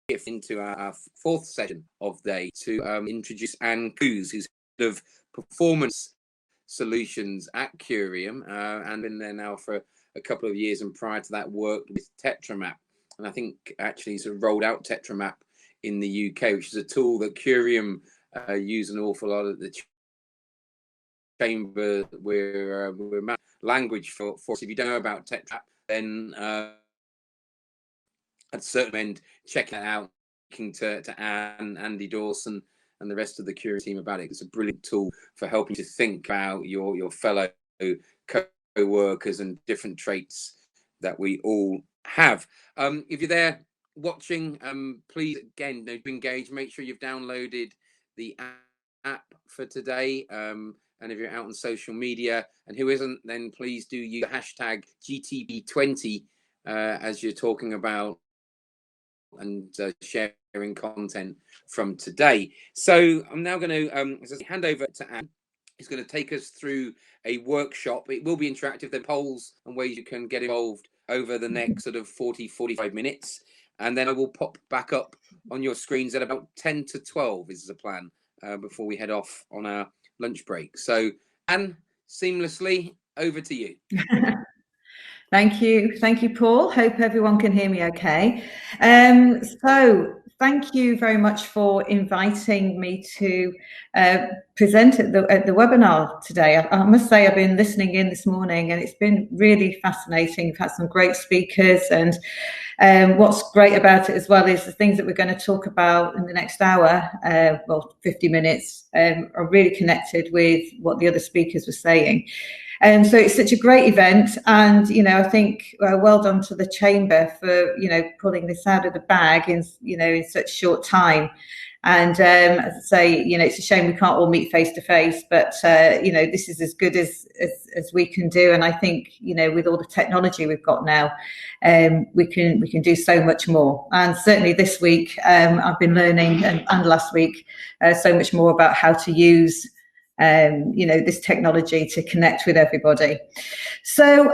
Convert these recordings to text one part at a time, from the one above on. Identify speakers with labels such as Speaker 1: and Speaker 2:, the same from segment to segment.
Speaker 1: into our fourth session of the day to introduce Anne Clews, who's head of performance solutions at Curium, and been there now for a couple of years, and prior to that worked with TetraMap, and I think actually sort of rolled out TetraMap in the UK, which is a tool that Curium use an awful lot at the chamber. We're language for. So if you don't know about TetraMap, then I'd certainly recommend checking it out, talking to Anne, Andy Dawson, and the rest of the Curium team about it. It's a brilliant tool for helping to think about your fellow co-workers and different traits that we all have. If you're there watching, please again engage. Make sure you've downloaded the app for today. And if you're out on social media, and who isn't, then please do use the hashtag GTB20 as you're talking about and sharing content from today. So I'm now going to hand over to Anne. He's going to take us through a workshop. It will be interactive. There are polls and ways you can get involved over the next sort of 40-45 minutes. And then I will pop back up on your screens at about 10 to 12 is the plan before we head off on our lunch break. So Anne, seamlessly over to you.
Speaker 2: Thank you, Paul. Hope everyone can hear me okay. So thank you very much for inviting me to present at the webinar today. I must say I've been listening in this morning, and it's been really fascinating. We've had some great speakers, and what's great about it as well is the things that we're going to talk about in the next hour, 50 minutes, are really connected with what the other speakers were saying. So it's such a great event, and I think well done to the chamber for pulling this out of the bag in such short time. And as I say, it's a shame we can't all meet face to face, but this is as good as we can do. And I think with all the technology we've got now, we can do so much more. And certainly this week I've been learning, and last week so much more about how to use this technology to connect with everybody. So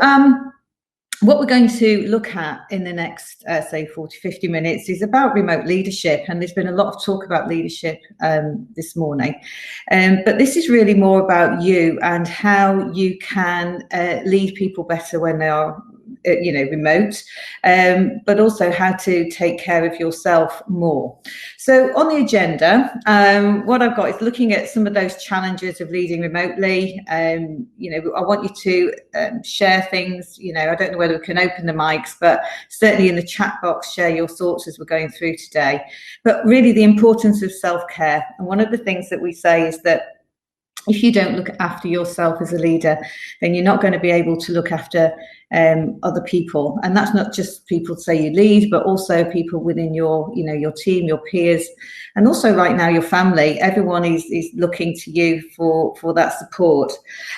Speaker 2: what we're going to look at in the next, say, 40-50 minutes is about remote leadership. And there's been a lot of talk about leadership this morning. But this is really more about you and how you can lead people better when they are remote, but also how to take care of yourself more. So on the agenda, what I've got is looking at some of those challenges of leading remotely. I want you to share things. I don't know whether we can open the mics, but certainly in the chat box, share your thoughts as we're going through today. But really the importance of self-care. And one of the things that we say is that if you don't look after yourself as a leader, then you're not going to be able to look after other people. And that's not just people, say, you lead, but also people within your team, your peers, and also right now your family. Everyone is looking to you for that support.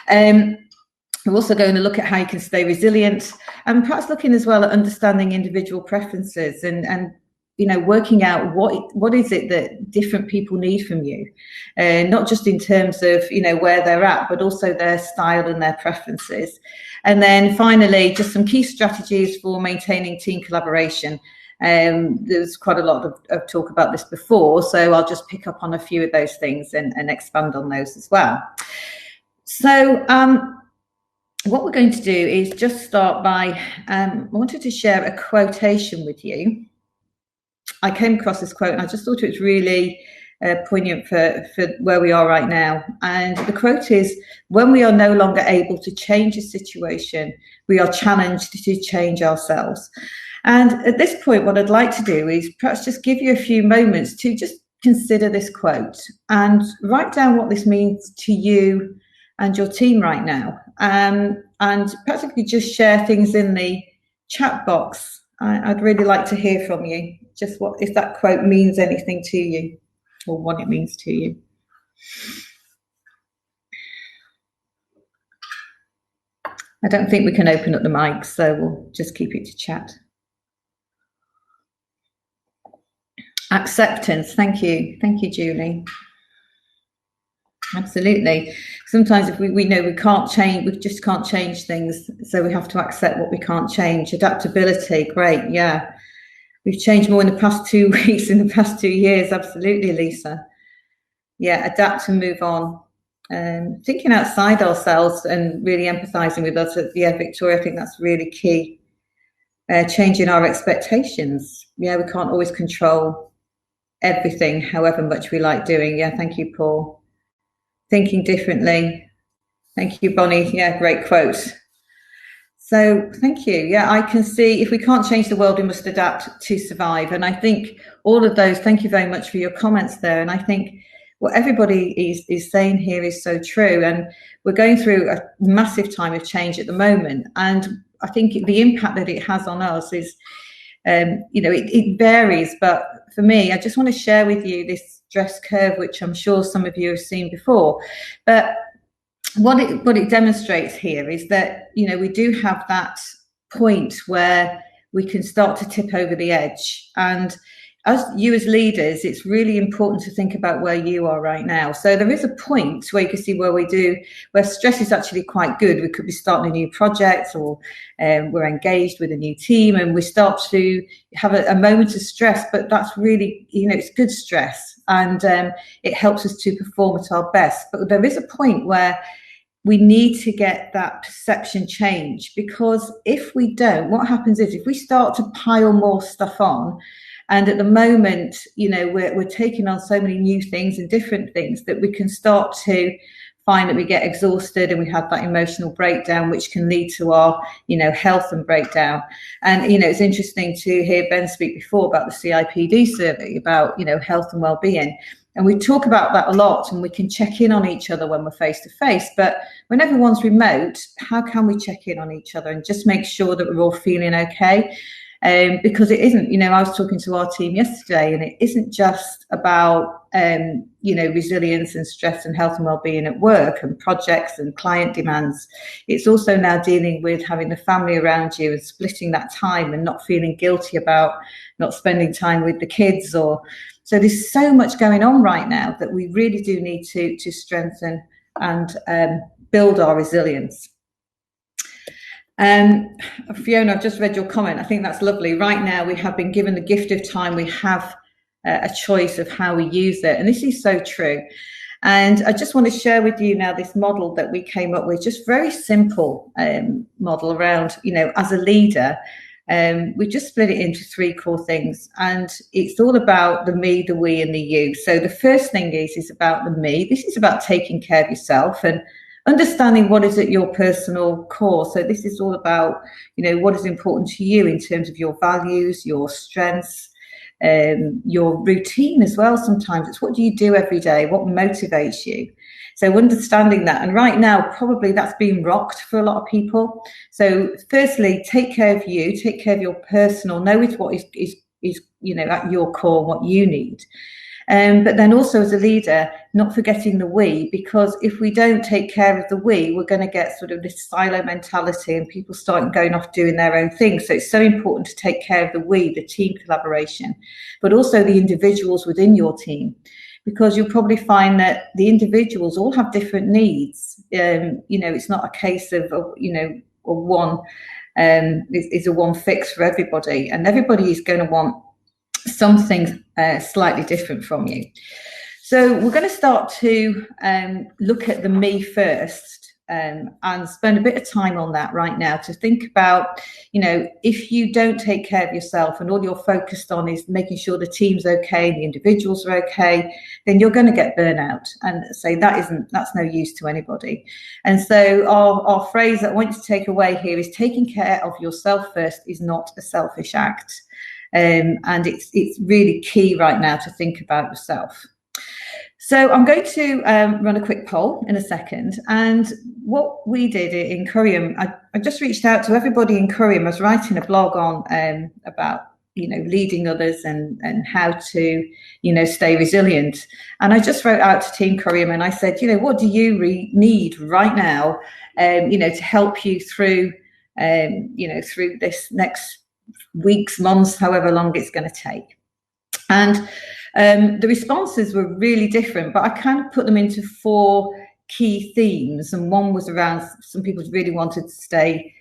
Speaker 2: We're also going to look at how you can stay resilient, and perhaps looking as well at understanding individual preferences and working out what is it that different people need from you, not just in terms of where they're at, but also their style and their preferences. And then finally, just some key strategies for maintaining team collaboration. There's quite a lot of talk about this before, so I'll just pick up on a few of those things and expand on those as well. So what we're going to do is just start by, I wanted to share a quotation with you. I came across this quote and I just thought it was really poignant for where we are right now. And the quote is, "When we are no longer able to change a situation, we are challenged to change ourselves." And at this point, what I'd like to do is perhaps just give you a few moments to just consider this quote and write down what this means to you and your team right now. And perhaps if you could just share things in the chat box, I'd really like to hear from you. Just what if that quote means anything to you, or what it means to you. I don't think we can open up the mics, so we'll just keep it to chat. Acceptance. Thank you, Julie. Absolutely. Sometimes if we know we can't change, we just can't change things, so we have to accept what we can't change. Adaptability. Great. Yeah. We've changed more in the past 2 weeks, in the past 2 years. Absolutely, Lisa. Yeah, adapt and move on. Thinking outside ourselves and really empathizing with others. Yeah, Victoria, I think that's really key. Changing our expectations. Yeah, we can't always control everything, however much we like doing. Yeah, thank you, Paul. Thinking differently. Thank you, Bonnie. Yeah, great quote. So thank you. Yeah, I can see if we can't change the world, we must adapt to survive. And I think all of those, thank you very much for your comments there. And I think what everybody is saying here is so true. And we're going through a massive time of change at the moment. And I think the impact that it has on us is, it varies. But for me, I just want to share with you this stress curve, which I'm sure some of you have seen before. But what it demonstrates here is that, we do have that point where we can start to tip over the edge. And as leaders, it's really important to think about where you are right now. So there is a point where you can see where stress is actually quite good. We could be starting a new project, or we're engaged with a new team, and we start to have a moment of stress, but that's really, it's good stress, and it helps us to perform at our best. But there is a point where we need to get that perception change, because if we don't, what happens is if we start to pile more stuff on, and at the moment, we're taking on so many new things and different things that we can start to find that we get exhausted and we have that emotional breakdown, which can lead to our, health and breakdown. And, it's interesting to hear Ben speak before about the CIPD survey about, health and well-being. And we talk about that a lot, and we can check in on each other when we're face to face. But when everyone's remote, how can we check in on each other and just make sure that we're all feeling okay? Because it isn't, I was talking to our team yesterday, and it isn't just about, resilience and stress and health and well-being at work and projects and client demands. It's also now dealing with having the family around you and splitting that time and not feeling guilty about not spending time with the kids. So there's so much going on right now that we really do need to strengthen and build our resilience. Fiona, I've just read your comment. I think that's lovely. Right now, we have been given the gift of time. We have a choice of how we use it. And this is so true. And I just want to share with you now this model that we came up with, just very simple model around, as a leader. We just split it into 3 core things, and it's all about the me, the we, and the you. So the first thing is about the me. This is about taking care of yourself and understanding what is at your personal core. So this is all about, what is important to you in terms of your values, your strengths, your routine as well. Sometimes it's what do you do every day, what motivates you. So understanding that, and right now probably that's being rocked for a lot of people. So firstly, take care of you, take care of your personal, know what is at your core, what you need. But then also as a leader, not forgetting the we, because if we don't take care of the we, we're going to get sort of this silo mentality and people start going off doing their own thing. So it's so important to take care of the we, the team collaboration, but also the individuals within your team, because you'll probably find that the individuals all have different needs. It's not a case of, one is a one fix for everybody, and everybody is going to want something slightly different from you. So we're going to start to look at the me first, and spend a bit of time on that right now to think about, if you don't take care of yourself and all you're focused on is making sure the team's okay and the individuals are okay, then you're going to get burnout, and say that's no use to anybody. And so our phrase that I want you to take away here is taking care of yourself first is not a selfish act. And it's really key right now to think about yourself. So I'm going to run a quick poll in a second. And what we did in Curium, I just reached out to everybody in Curium. I was writing a blog on about leading others and how to stay resilient. And I just wrote out to Team Curium and I said, what do you need right now, to help you through through this next weeks, months, however long it's going to take. And the responses were really different, but I kind of put them into 4 key themes. And one was around, some people really wanted to stay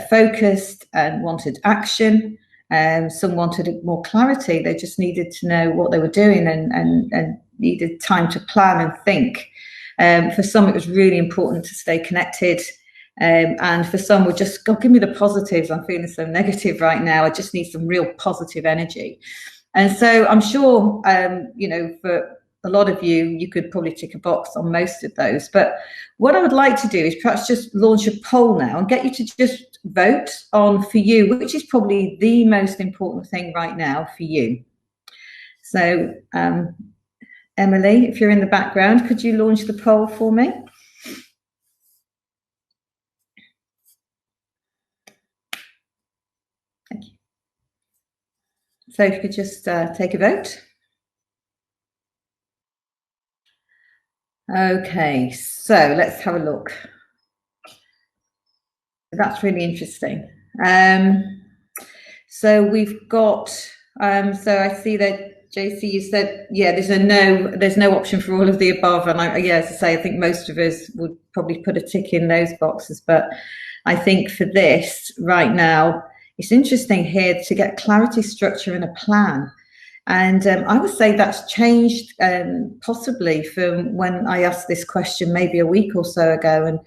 Speaker 2: focused and wanted action. Some wanted more clarity. They just needed to know what they were doing and needed time to plan and think. For some, it was really important to stay connected. And for some, would just, God, give me the positives. I'm feeling so negative right now. I just need some real positive energy. And so I'm sure, for a lot of you, you could probably tick a box on most of those. But what I would like to do is perhaps just launch a poll now and get you to just vote on, for you, which is probably the most important thing right now for you. So, Emily, if you're in the background, could you launch the poll for me? Thank you. So if you could just take a vote. Okay, so let's have a look. That's really interesting. So we've got, so I see that JC, you said, yeah, there's no option for all of the above. And as I say, I think most of us would probably put a tick in those boxes. But I think for this right now, it's interesting here to get clarity, structure, and a plan. And I would say that's changed possibly from when I asked this question maybe a week or so ago. And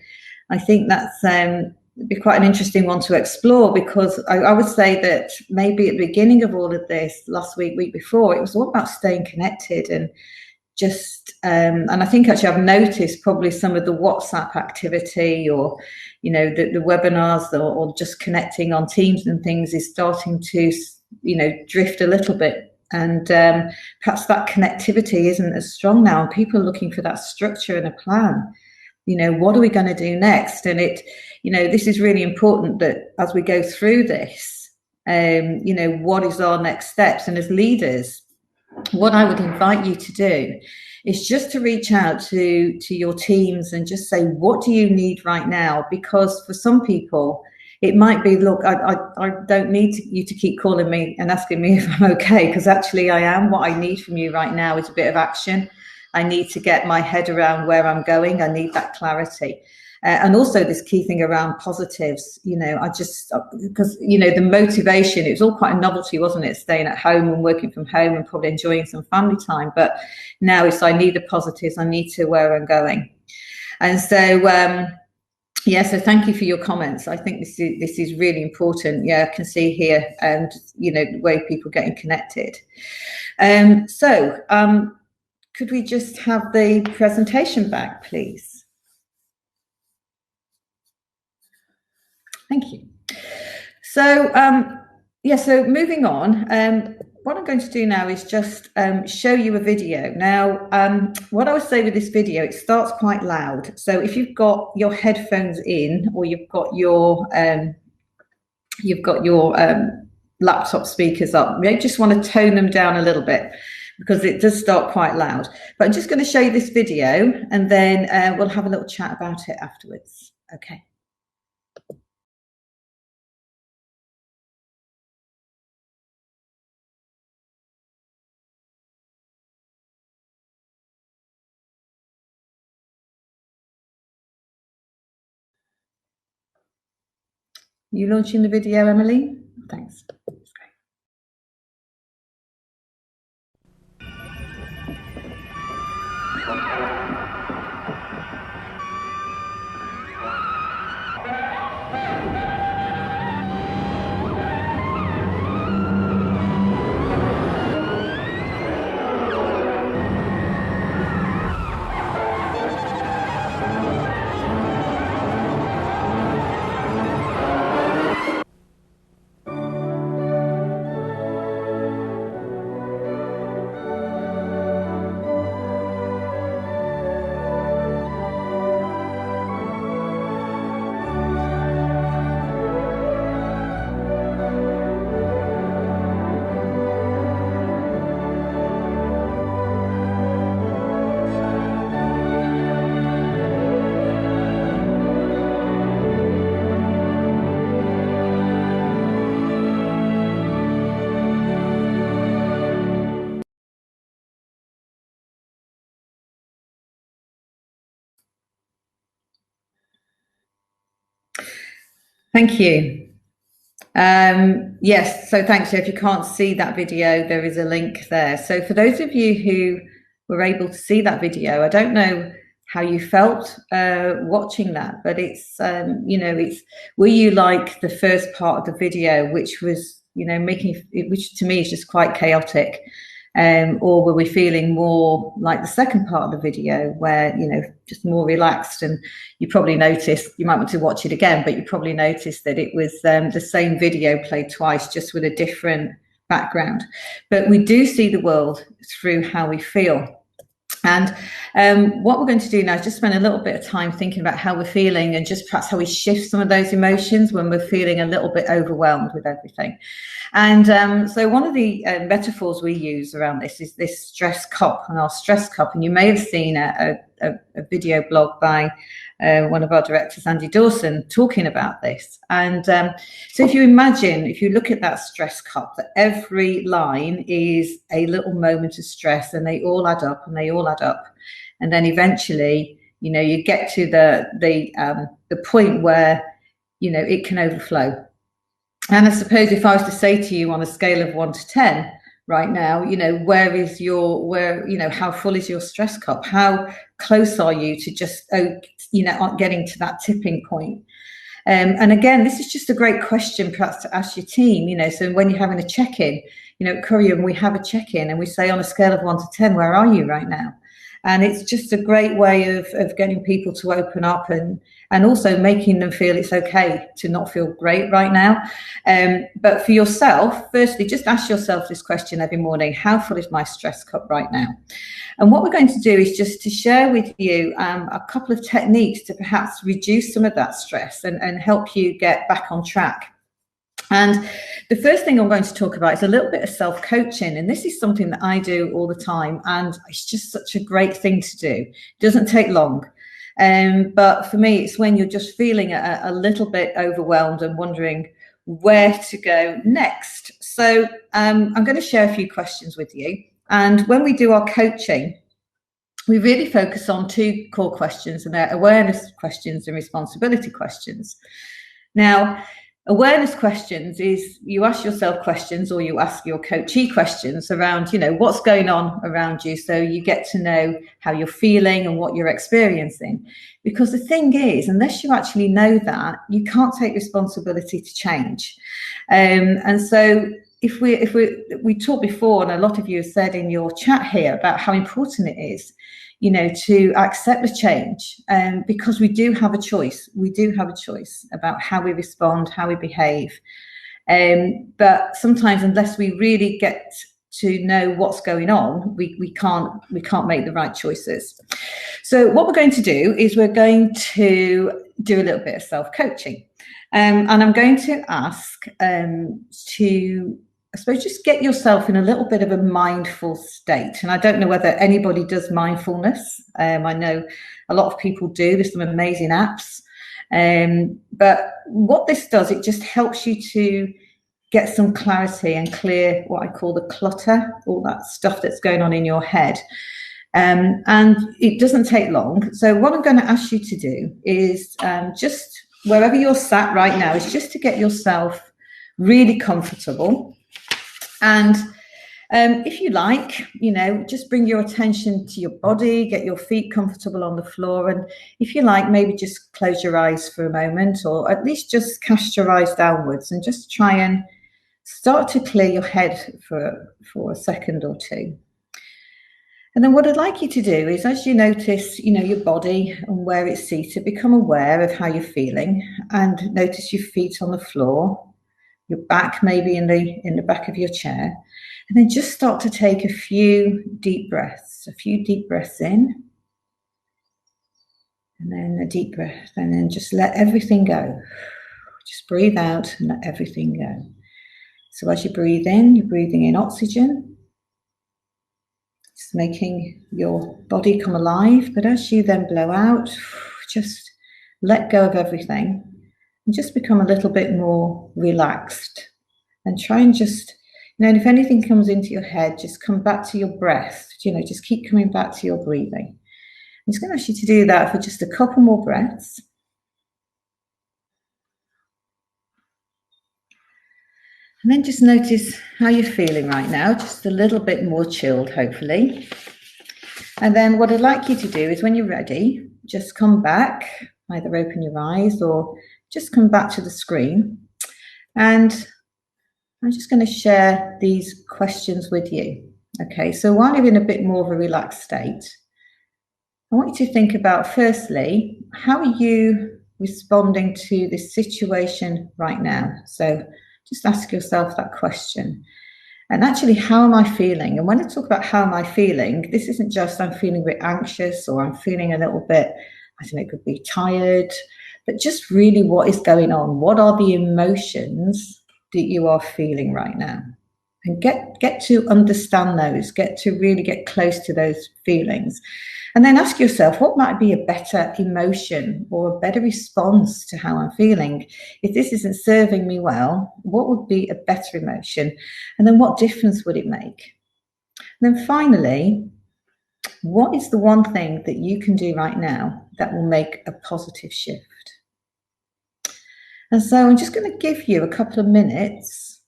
Speaker 2: I think that's be quite an interesting one to explore, because I would say that maybe at the beginning of all of this, last week before, it was all about staying connected and just, and I think actually I've noticed probably some of the WhatsApp activity or, the webinars or just connecting on Teams and things is starting to, drift a little bit. And perhaps that connectivity isn't as strong now. And people are looking for that structure and a plan. What are we going to do next? And this is really important that as we go through this, what is our next steps? And as leaders, what I would invite you to do is just to reach out to your teams and just say, what do you need right now? Because for some people, it might be, look, I don't need you to keep calling me and asking me if I'm okay, because actually I am. What I need from you right now is a bit of action. I need to get my head around where I'm going. I need that clarity. And also this key thing around positives, because, the motivation, it was all quite a novelty, wasn't it? Staying at home and working from home and probably enjoying some family time. But now it's, I need the positives. I need to where I'm going. And so, so thank you for your comments. I think this is really important. Yeah, I can see here, and the way people are getting connected. Could we just have the presentation back, please? Thank you. So, so moving on, what I'm going to do now is just show you a video. Now, what I would say with this video, it starts quite loud. So if you've got your headphones in, or you've got your laptop speakers up, you just want to tone them down a little bit, because it does start quite loud. But I'm just going to show you this video, and then we'll have a little chat about it afterwards. Okay. You launching the video, Emily? Thanks. Thank you. Yes, so thanks. So if you can't see that video, there is a link there. So for those of you who were able to see that video, I don't know how you felt watching that, but it's it's, were you like the first part of the video, which was which to me is just quite chaotic, or were we feeling more like the second part of the video where just more relaxed? And you probably noticed, you might want to watch it again, but you probably noticed that it was the same video played twice, just with a different background. But we do see the world through how we feel. And what we're going to do now is just spend a little bit of time thinking about how we're feeling, and just perhaps how we shift some of those emotions when we're feeling a little bit overwhelmed with everything. And so one of the metaphors we use around this is this stress cup, and our stress cup. And you may have seen a video blog by one of our directors, Andy Dawson, talking about this. And so if you look at that stress cup, that every line is a little moment of stress, and they all add up, and they all add up. And then eventually, you get to the point where, it can overflow. And I suppose if I was to say to you on a scale of 1 to 10 right now, how full is your stress cup? How close are you to just, getting to that tipping point? And again, this is just a great question perhaps to ask your team, so when you're having a check-in, at Curium, we have a check-in and we say on a scale of 1 to 10, where are you right now? And it's just a great way of getting people to open up, and also making them feel it's okay to not feel great right now. But for yourself, firstly, just ask yourself this question every morning: how full is my stress cup right now? And what we're going to do is just to share with you a couple of techniques to perhaps reduce some of that stress and help you get back on track. And the first thing I'm going to talk about is a little bit of self-coaching. And this is something that I do all the time. And it's just such a great thing to do. It doesn't take long. But for me, it's when you're just feeling a little bit overwhelmed and wondering where to go next. So I'm going to share a few questions with you. And when we do our coaching, we really focus on 2 core questions, and they're awareness questions and responsibility questions. Now, awareness questions is you ask yourself questions, or you ask your coachee questions around, what's going on around you. So you get to know how you're feeling and what you're experiencing. Because the thing is, unless you actually know that, you can't take responsibility to change. And so if we talked before, and a lot of you have said in your chat here about how important it is, to accept the change, because we do have a choice. We do have a choice about how we respond, how we behave. But sometimes, unless we really get to know what's going on, we can't make the right choices. So what we're going to do is we're going to do a little bit of self-coaching. And I'm going to ask to, I suppose, just get yourself in a little bit of a mindful state. And I don't know whether anybody does mindfulness. I know a lot of people do. There's some amazing apps. But what this does, it just helps you to get some clarity and clear what I call the clutter, all that stuff that's going on in your head. And it doesn't take long. So what I'm going to ask you to do is just wherever you're sat right now, is just to get yourself really comfortable. And if you like, just bring your attention to your body, get your feet comfortable on the floor. And if you like, maybe just close your eyes for a moment, or at least just cast your eyes downwards and just try and start to clear your head for a second or 2. And then what I'd like you to do is, as you notice, your body and where it's seated, become aware of how you're feeling, and notice your feet on the floor, your back maybe in the back of your chair, and then just start to take a few deep breaths in, and then a deep breath, and then just let everything go. Just breathe out and let everything go. So as you breathe in, you're breathing in oxygen, just making your body come alive. But as you then blow out, just let go of everything and just become a little bit more relaxed. And try and just, and if anything comes into your head, just come back to your breath. Just keep coming back to your breathing. I'm just going to ask you to do that for just a couple more breaths. And then just notice how you're feeling right now, just a little bit more chilled, hopefully. And then what I'd like you to do is when you're ready, just come back, either open your eyes or just come back to the screen. And I'm just going to share these questions with you. Okay, so while you're in a bit more of a relaxed state, I want you to think about, firstly, how are you responding to this situation right now? So just ask yourself that question. And actually, how am I feeling? And when I talk about how am I feeling, this isn't just I'm feeling a bit anxious or I'm feeling a little bit, I don't know, it could be tired, but just really what is going on? What are the emotions that you are feeling right now? And get to understand those, get to really get close to those feelings. And then ask yourself, what might be a better emotion or a better response to how I'm feeling? If this isn't serving me well, what would be a better emotion? And then what difference would it make? And then finally, what is the one thing that you can do right now that will make a positive shift? And so I'm just going to give you a couple of minutes,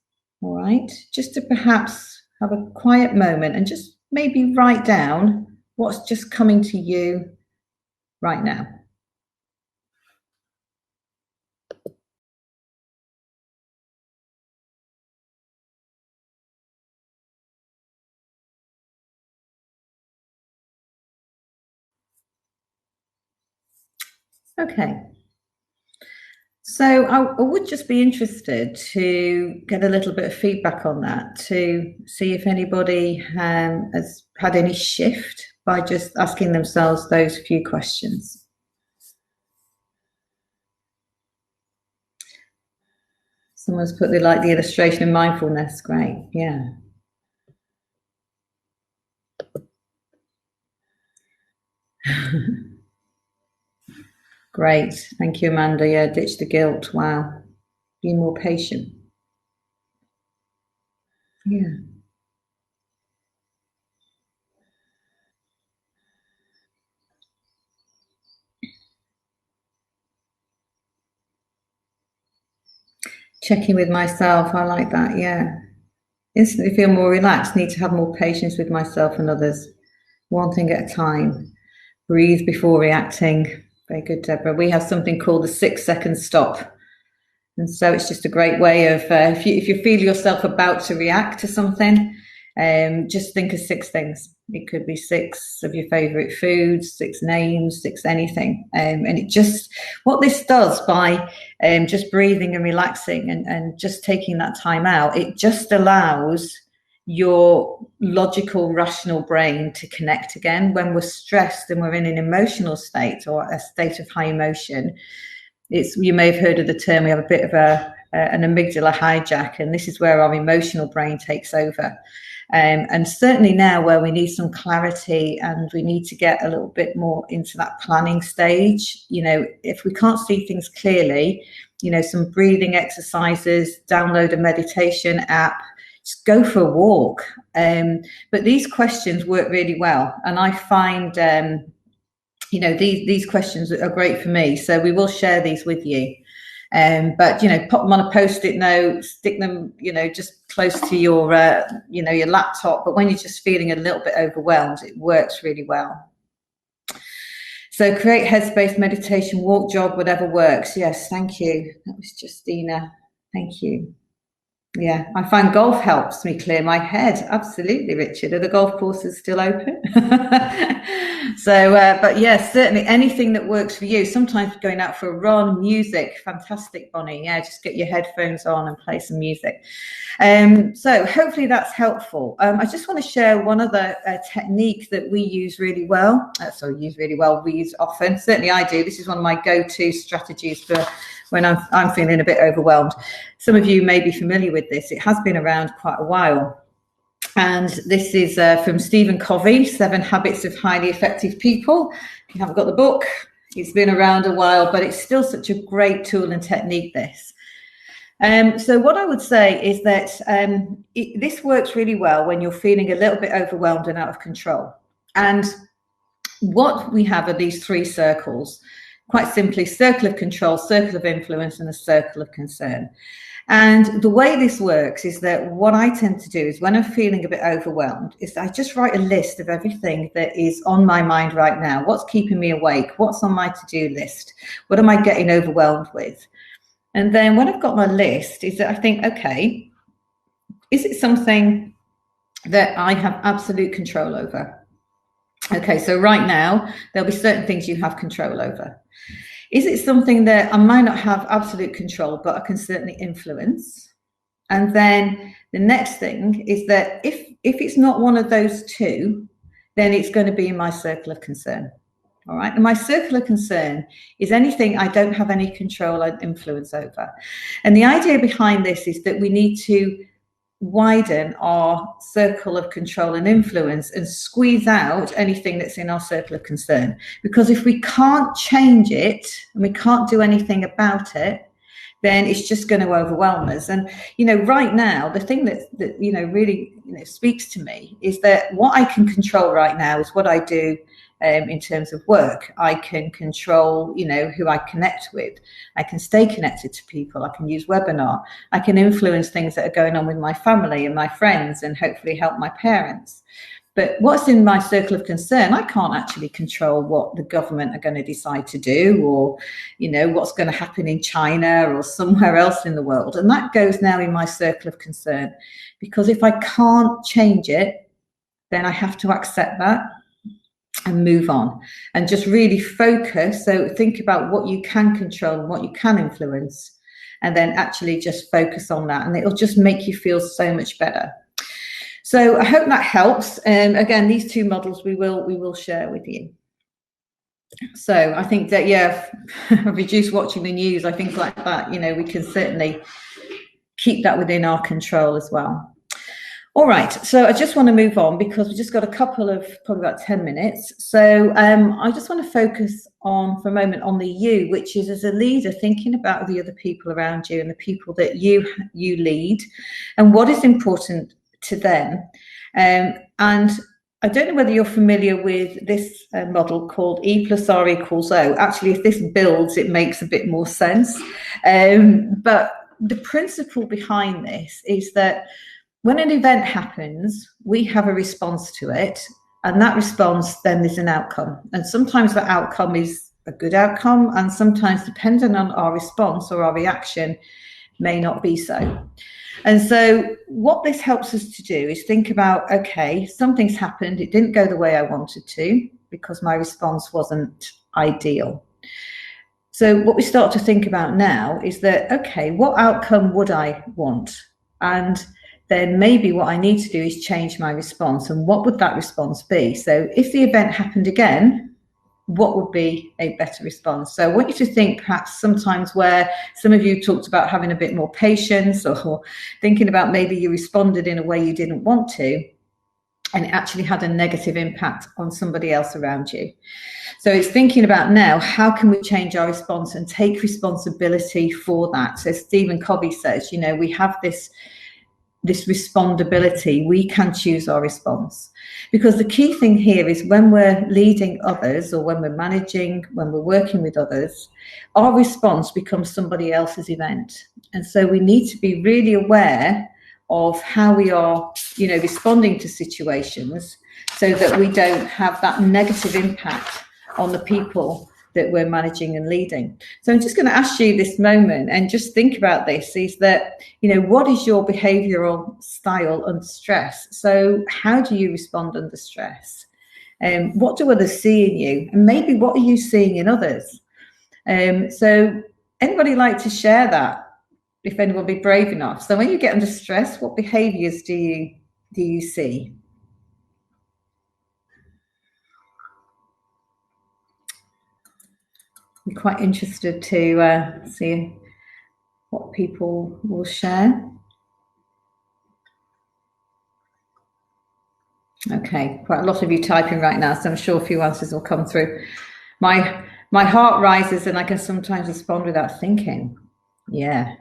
Speaker 2: all right, just to perhaps have a quiet moment and just maybe write down what's just coming to you right now. Okay. So I would just be interested to get a little bit of feedback on that, to see if anybody has had any shift by just asking themselves those few questions. Someone's put they like the illustration of mindfulness. Great, yeah. Great, thank you, Amanda. Yeah, ditch the guilt. Wow, be more patient. Yeah. Checking with myself, I like that, yeah. Instantly feel more relaxed, need to have more patience with myself and others. One thing at a time. Breathe before reacting. Very good, Deborah. We have something called the 6-second stop. And so it's just a great way of, if you feel yourself about to react to something, just think of 6 things. It could be 6 of your favorite foods, 6 names, 6 anything. And it just, what this does by just breathing and relaxing and just taking that time out, it just allows your logical, rational brain to connect again. When we're stressed and we're in an emotional state or a state of high emotion, you may have heard of the term, we have a bit of an amygdala hijack, and this is where our emotional brain takes over. And certainly now where we need some clarity and we need to get a little bit more into that planning stage, if we can't see things clearly, some breathing exercises, download a meditation app, just go for a walk. But these questions work really well. And I find, these questions are great for me. So we will share these with you. But, pop them on a Post-it note, stick them, just close to your, your laptop. But when you're just feeling a little bit overwhelmed, it works really well. So create headspace, meditation, walk, jog, whatever works. Yes, thank you. That was Justina. Thank you. Yeah, I find golf helps me clear my head. Absolutely, Richard. Are the golf courses still open? So, but yes, certainly anything that works for you. Sometimes going out for a run, music, fantastic, Bonnie. Yeah, just get your headphones on and play some music. So hopefully that's helpful. I just want to share one other technique that we use really well. We use often. Certainly I do. This is one of my go-to strategies for when I'm feeling a bit overwhelmed. Some of you may be familiar with this. It has been around quite a while. And this is from Stephen Covey, 7 Habits of Highly Effective People. If you haven't got the book, it's been around a while, but it's still such a great tool and technique, this. So what I would say is that this works really well when you're feeling a little bit overwhelmed and out of control. And what we have are these 3 circles. Quite simply, circle of control, circle of influence, and a circle of concern. And the way this works is that what I tend to do is when I'm feeling a bit overwhelmed is I just write a list of everything that is on my mind right now. What's keeping me awake? What's on my to-do list? What am I getting overwhelmed with? And then when I've got my list is that I think, okay, is it something that I have absolute control over? Okay, so right now, there'll be certain things you have control over. Is it something that I might not have absolute control, but I can certainly influence? And then the next thing is that if it's not one of those two, then it's going to be in my circle of concern. All right. And my circle of concern is anything I don't have any control or influence over. And the idea behind this is that we need to widen our circle of control and influence and squeeze out anything that's in our circle of concern. Because if we can't change it and we can't do anything about it, then it's just going to overwhelm us. And, right now, the thing that really speaks to me is that what I can control right now is what I do in terms of work. I can control, who I connect with. I can stay connected to people. I can use webinar. I can influence things that are going on with my family and my friends and hopefully help my parents. But what's in my circle of concern, I can't actually control what the government are going to decide to do or, what's going to happen in China or somewhere else in the world. And that goes now in my circle of concern, because if I can't change it, then I have to accept that and move on and just really focus. So think about what you can control and what you can influence, and then actually just focus on that. And it'll just make you feel so much better. So I hope that helps. Again, these two models we will share with you. So I think that, reduce watching the news, I think like that, we can certainly keep that within our control as well. All right, so I just want to move on because we've just got a couple of, probably about 10 minutes. So I just want to focus on, for a moment, on the you, which is as a leader, thinking about the other people around you and the people that you lead and what is important to them. And I don't know whether you're familiar with this model called E plus R equals O. Actually, if this builds, it makes a bit more sense. But the principle behind this is that when an event happens, we have a response to it, and that response then is an outcome. And sometimes that outcome is a good outcome, and sometimes, depending on our response or our reaction, may not be so. And so what this helps us to do is think about, okay, something's happened. It didn't go the way I wanted to because my response wasn't ideal. So what we start to think about now is that, okay, what outcome would I want? And then maybe what I need to do is change my response. And what would that response be? So if the event happened again, what would be a better response? So I want you to think perhaps sometimes where some of you talked about having a bit more patience, or thinking about maybe you responded in a way you didn't want to, and it actually had a negative impact on somebody else around you. So it's thinking about now, how can we change our response and take responsibility for that? So Stephen Covey says, we have this respondability. We can choose our response, because the key thing here is when we're leading others, or when we're managing, when we're working with others, our response becomes somebody else's event. And so we need to be really aware of how we are, responding to situations, so that we don't have that negative impact on the people that we're managing and leading. So I'm just going to ask you this moment and just think about this, is that, what is your behavioral style under stress? So how do you respond under stress? What do others see in you? And maybe what are you seeing in others? So anybody like to share that, if anyone be brave enough? So when you get under stress, what behaviors do you see? I'm quite interested to see what people will share. Okay, quite a lot of you typing right now, so I'm sure a few answers will come through. My heart rises, and I can sometimes respond without thinking. Yeah.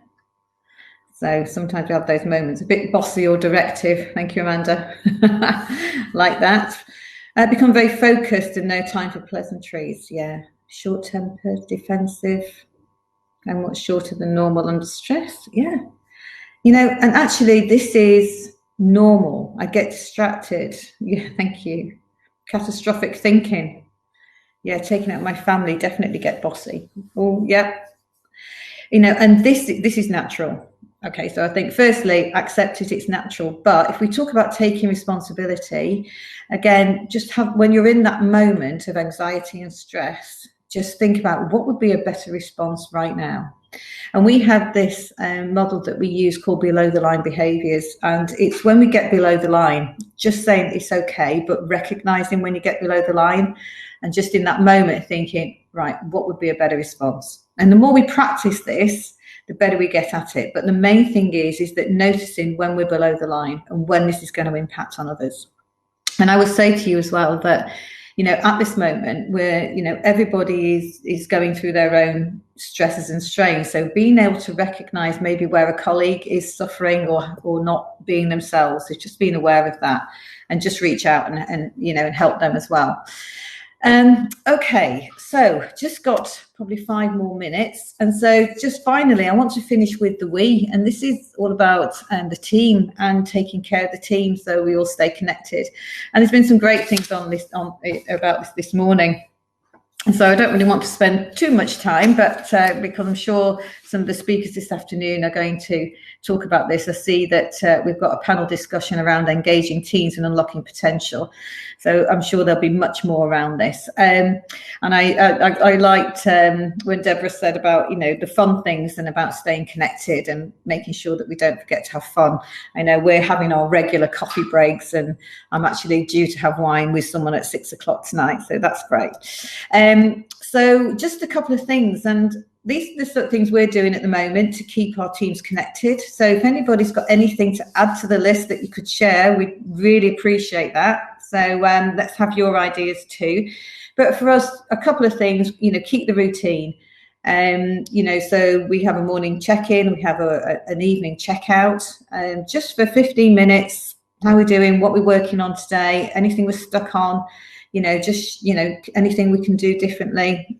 Speaker 2: So sometimes we have those moments, a bit bossy or directive. Thank you, Amanda. Like that. Become very focused and no time for pleasantries. Yeah. Short-tempered, defensive, and what's shorter than normal under stress. Yeah. And actually this is normal. I get distracted. Yeah, thank you. Catastrophic thinking. Yeah, taking out my family, definitely get bossy. Oh, yeah. And this is natural. Okay, so I think firstly, accept it, it's natural. But if we talk about taking responsibility, again, just when you're in that moment of anxiety and stress, just think about what would be a better response right now. And we have this model that we use called below the line behaviors. And it's when we get below the line, just saying it's okay, but recognizing when you get below the line and just in that moment thinking, right, what would be a better response? And the more we practice this, the better we get at it. But the main thing is that noticing when we're below the line and when this is going to impact on others. And I would say to you as well that, at this moment where, everybody is going through their own stresses and strains. So being able to recognize maybe where a colleague is suffering or not being themselves, is just being aware of that and just reach out and help them as well. Okay, so just got probably 5 more minutes. And so just finally, I want to finish with the we, and this is all about the team and taking care of the team so we all stay connected. And there's been some great things about this morning. And so I don't really want to spend too much time, but because I'm sure some of the speakers this afternoon are going to talk about this. I see that we've got a panel discussion around engaging teams and unlocking potential. So I'm sure there'll be much more around this. And I liked when Deborah said about, the fun things and about staying connected and making sure that we don't forget to have fun. I know we're having our regular coffee breaks, and I'm actually due to have wine with someone at 6 o'clock tonight. So that's great. So just a couple of things, and these are the sort of things we're doing at the moment to keep our teams connected. So if anybody's got anything to add to the list that you could share, we'd really appreciate that. So let's have your ideas too. But for us, a couple of things, keep the routine. So we have a morning check-in, we have an evening checkout, just for 15 minutes. How we're doing, what we're working on today, anything we're stuck on, anything we can do differently,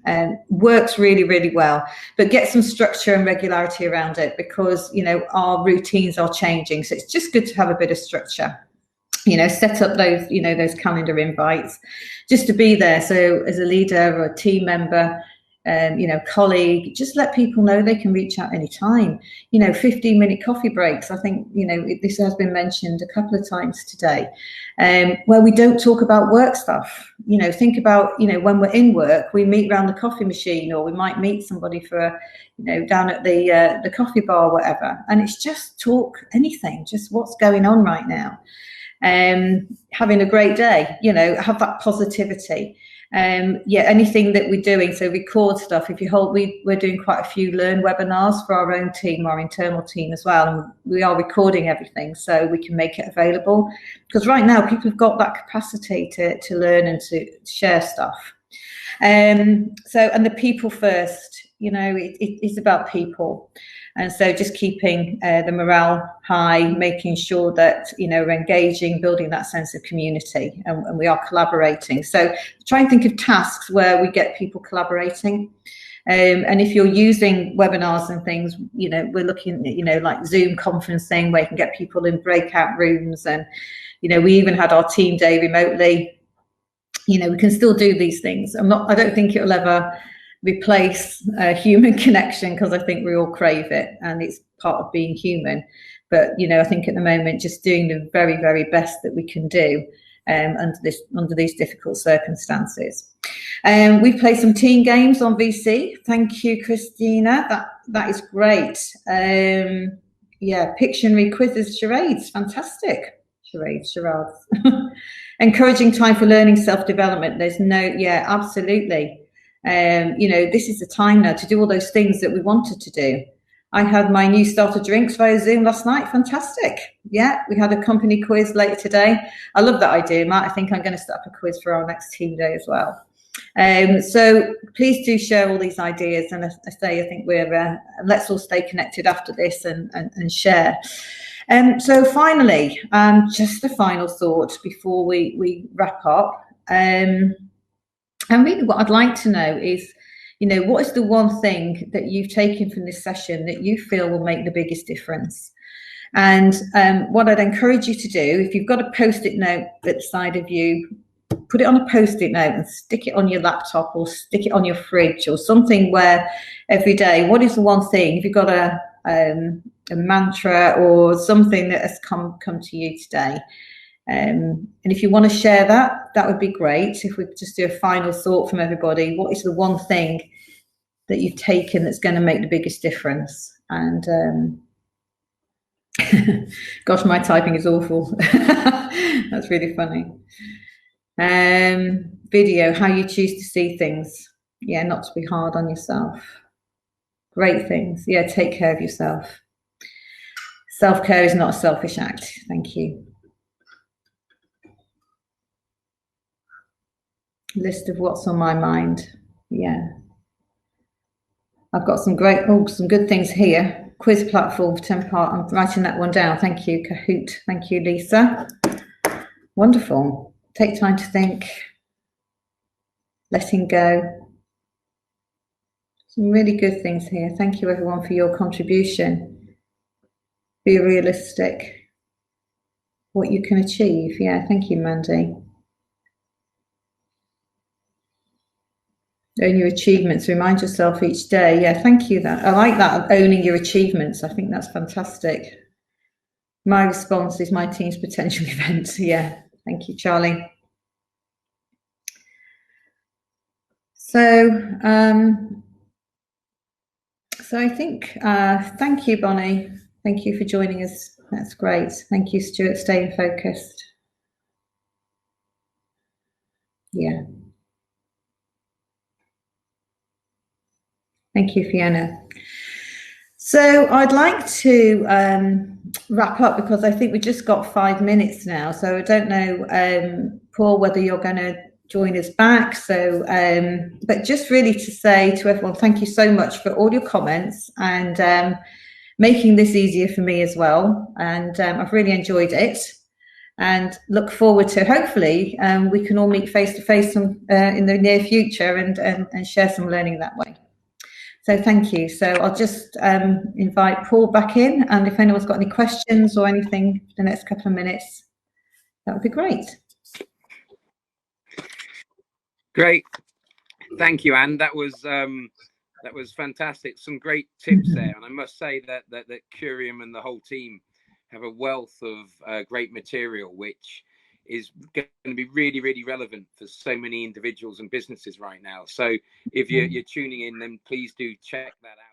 Speaker 2: works really, really well. But get some structure and regularity around it, because, our routines are changing. So it's just good to have a bit of structure. Set up those, those calendar invites just to be there. So as a leader or a team member, colleague, just let people know they can reach out anytime. 15-minute coffee breaks. I think, this has been mentioned a couple of times today, where we don't talk about work stuff. Think about, when we're in work, we meet around the coffee machine, or we might meet somebody for down at the coffee bar, or whatever. And it's just talk anything, just what's going on right now. Having a great day, have that positivity. Anything that we're doing, so record stuff. We're doing quite a few learn webinars for our own team, our internal team as well, and we are recording everything so we can make it available, because right now people have got that capacity to learn and to share stuff. And the people first, it's about people. And so just keeping the morale high, making sure that, we're engaging, building that sense of community, and we are collaborating. So try and think of tasks where we get people collaborating. And if you're using webinars and things, we're looking at, like Zoom conferencing, where you can get people in breakout rooms. And, we even had our team day remotely. We can still do these things. I don't think it'll ever replace human connection, because I think we all crave it and it's part of being human. But I think at the moment, just doing the very, very best that we can do under these difficult circumstances. We've played some team games on VC. Thank you, Christina. That is great. Pictionary quizzes, charades, fantastic. Charades. Encouraging time for learning, self-development. Absolutely. This is the time now to do all those things that we wanted to do. I had my new starter drinks via Zoom last night. Fantastic. Yeah, we had a company quiz later today. I love that idea, Matt. I think I'm going to set up a quiz for our next team day as well. So please do share all these ideas. And as I say, I think let's all stay connected after this and share. So finally, just the final thought before we wrap up. And really what I'd like to know is, what is the one thing that you've taken from this session that you feel will make the biggest difference? And what I'd encourage you to do, if you've got a post-it note at the side of you, put it on a post-it note and stick it on your laptop or stick it on your fridge or something where every day, what is the one thing, if you've got a mantra or something that has come to you today. And if you want to share that, that would be great. If we just do a final thought from everybody, what is the one thing that you've taken that's going to make the biggest difference? And gosh, my typing is awful. That's really funny. Video, how you choose to see things. Yeah, not to be hard on yourself. Great things. Yeah, take care of yourself. Self-care is not a selfish act. Thank you. List of what's on my mind. Yeah. I've got some good things here. Quiz platform for 10-part. I'm writing that one down. Thank you, Kahoot. Thank you, Lisa. Wonderful. Take time to think. Letting go. Some really good things here. Thank you, everyone, for your contribution. Be realistic. What you can achieve. Yeah, thank you, Mandy. Own your achievements. Remind yourself each day. Yeah, thank you. That I like that, owning your achievements. I think that's fantastic. My response is my team's potential events. Yeah, thank you, Charlie. So I think, thank you, Bonnie. Thank you for joining us. That's great. Thank you, Stuart. Staying focused. Yeah. Thank you, Fiona. So I'd like to wrap up because I think we just got 5 minutes now. So I don't know, Paul, whether you're going to join us back. So, but just really to say to everyone, thank you so much for all your comments and making this easier for me as well. And I've really enjoyed it and look forward to hopefully we can all meet face to face in the near future and share some learning that way. So thank you. So I'll just invite Paul back in, and if anyone's got any questions or anything for the next couple of minutes, that would be great.
Speaker 1: Great. Thank you, Anne. That was fantastic. Some great tips there. And I must say that Curium and the whole team have a wealth of great material, which is going to be really, really relevant for so many individuals and businesses right now. So if you're tuning in, then please do check that out.